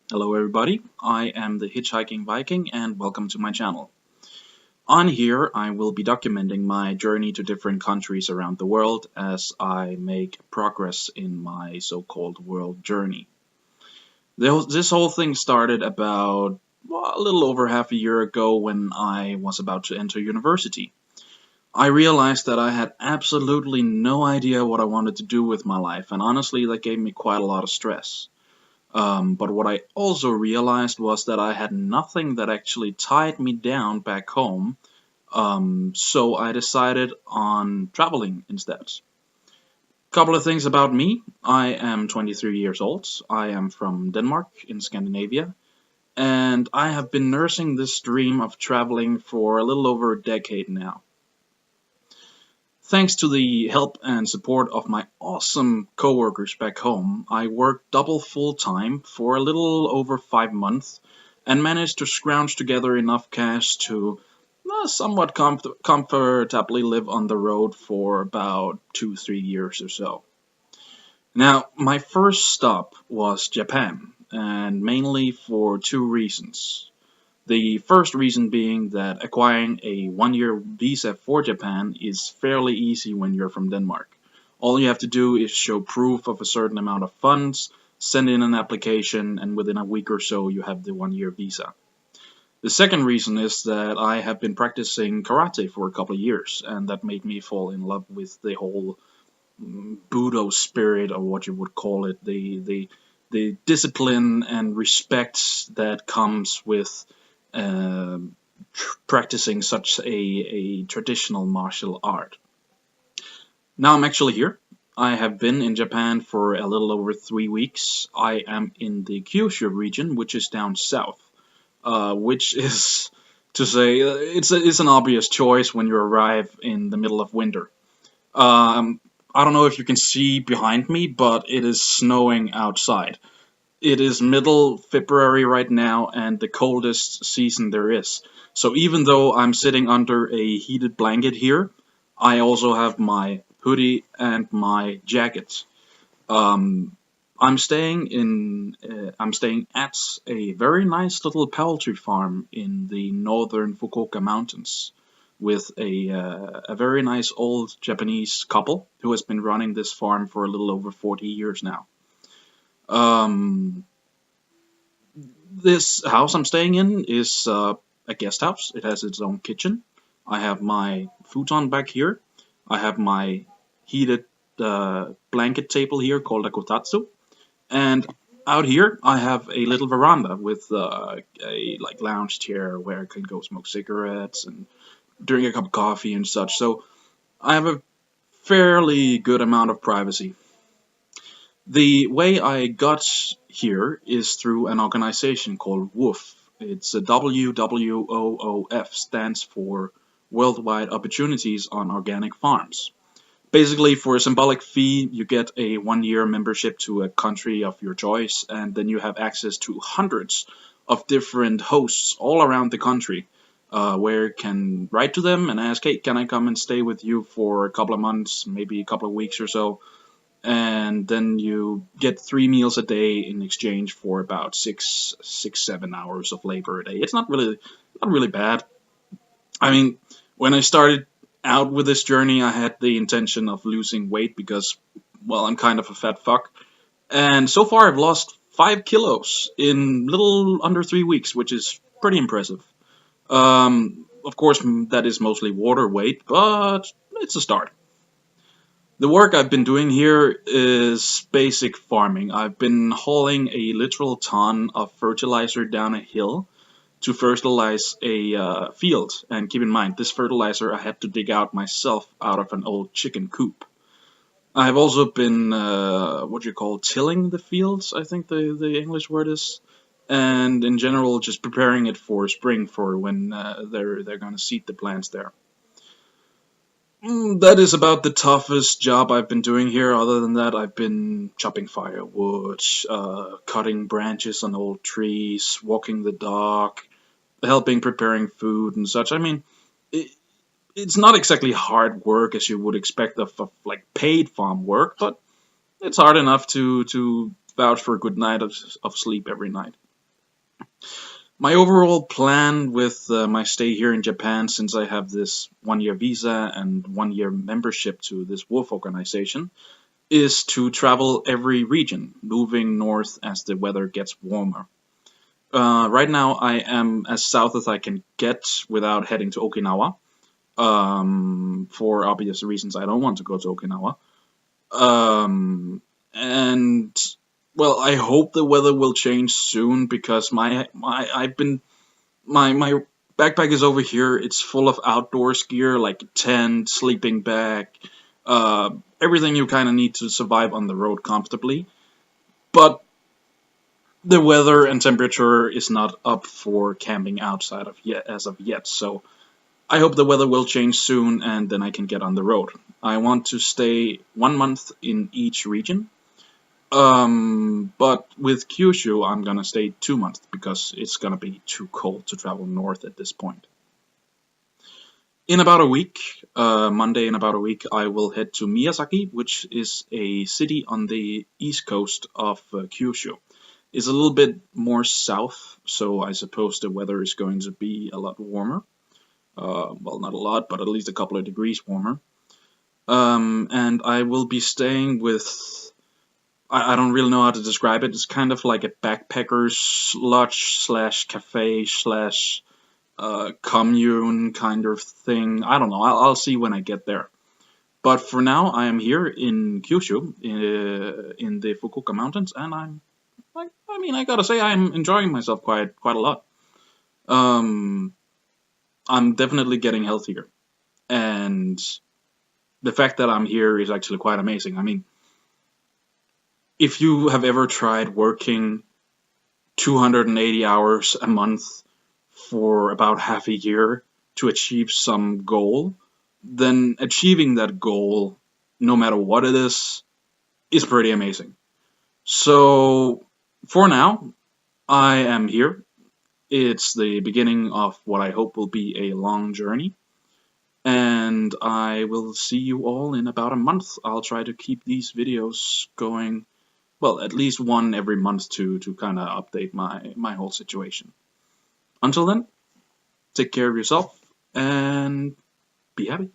Hello everybody, I am the Hitchhiking Viking and welcome to my channel. On here I will be documenting my journey to different countries around the world as I make progress in my so-called world journey. This whole thing started about a little over half a year ago when I was about to enter university. I realized that I had absolutely no idea what I wanted to do with my life, and honestly that gave me quite a lot of stress. But what I also realized was that I had nothing that actually tied me down back home, so I decided on traveling instead. Couple of things about me. I am 23 years old. I am from Denmark in Scandinavia, and I have been nursing this dream of traveling for a little over a decade now. Thanks to the help and support of my awesome coworkers back home, I worked double full-time for a little over 5 months and managed to scrounge together enough cash to somewhat comfortably live on the road for about 2-3 years or so. Now, my first stop was Japan, and mainly for two reasons. The first reason being that acquiring a one-year visa for Japan is fairly easy when you're from Denmark. All you have to do is show proof of a certain amount of funds, send in an application, and within a week or so you have the one-year visa. The second reason is that I have been practicing karate for a couple of years, and that made me fall in love with the whole Budo spirit, or what you would call it, the discipline and respect that comes with uh, practicing such a traditional martial art. Now I'm actually here. I have been in Japan for a little over 3 weeks. I am in the Kyushu region, which is down south, which is to say it's an obvious choice when you arrive in the middle of winter. I don't know if you can see behind me, but it is snowing outside. It is middle February right now and the coldest season there is. So even though I'm sitting under a heated blanket here, I also have my hoodie and my jacket. Um, I'm staying at a very nice little poultry farm in the northern Fukuoka mountains with a very nice old Japanese couple who has been running this farm for a little over 40 years now. Um, this house I'm staying in is a guest house. It has its own kitchen. I have my futon back here. I have my heated blanket table here called a kotatsu. And out here, I have a little veranda with a like lounge chair where I can go smoke cigarettes and drink a cup of coffee and such. So I have a fairly good amount of privacy. The way I got here is through an organization called WWOOF. It's a WWOOF, stands for Worldwide Opportunities on Organic Farms. Basically, for a symbolic fee, you get a one-year membership to a country of your choice, and then you have access to hundreds of different hosts all around the country, where you can write to them and ask, hey, can I come and stay with you for a couple of months, maybe a couple of weeks or so? And then you get 3 meals a day in exchange for about 7 hours of labor a day. It's not really bad. I mean, when I started out with this journey, I had the intention of losing weight because, well, I'm kind of a fat fuck. And so far, I've lost 5 kilos in little under 3 weeks, which is pretty impressive. Of course, that is mostly water weight, but it's a start. The work I've been doing here is basic farming. I've been hauling a literal ton of fertilizer down a hill to fertilize a field. And keep in mind, this fertilizer I had to dig out myself out of an old chicken coop. I've also been, what you call, tilling the fields, I think the English word is. And in general, just preparing it for spring for when they're going to seed the plants there. That is about the toughest job I've been doing here. Other than that, I've been chopping firewood, cutting branches on old trees, walking the dog, helping preparing food and such. I mean, it, it's not exactly hard work as you would expect of like paid farm work, but it's hard enough to vouch for a good night of sleep every night. My overall plan with my stay here in Japan, since I have this 1 year visa and 1 year membership to this wolf organization, is to travel every region, moving north as the weather gets warmer. Right now, I am as south as I can get without heading to Okinawa. For obvious reasons, I don't want to go to Okinawa. And well, I hope the weather will change soon because my backpack is over here. It's full of outdoors gear like tent, sleeping bag, uh, everything you kind of need to survive on the road comfortably. But the weather and temperature is not up for camping outside of yet as of yet. So I hope the weather will change soon and then I can get on the road. I want to stay 1 month in each region. But with Kyushu, I'm gonna stay 2 months because it's gonna be too cold to travel north at this point. In about a week, Monday in about a week, I will head to Miyazaki, which is a city on the east coast of Kyushu. It's a little bit more south, so I suppose the weather is going to be a lot warmer. Well, not a lot, but at least a couple of degrees warmer. And I will be staying with. I don't really know how to describe it. It's kind of like a backpacker's lodge slash cafe slash commune kind of thing. I don't know. I'll see when I get there. But for now, I am here in Kyushu, in the Fukuoka Mountains, and I mean, I gotta say, I'm enjoying myself quite a lot. Um, I'm definitely getting healthier, and the fact that I'm here is actually quite amazing. I mean, if you have ever tried working 280 hours a month for about half a year to achieve some goal, then achieving that goal, no matter what it is pretty amazing. So, for now, I am here. It's the beginning of what I hope will be a long journey. And I will see you all in about a month. I'll try to keep these videos going, well, at least one every month to kind of update my whole situation. Until then, take care of yourself and be happy.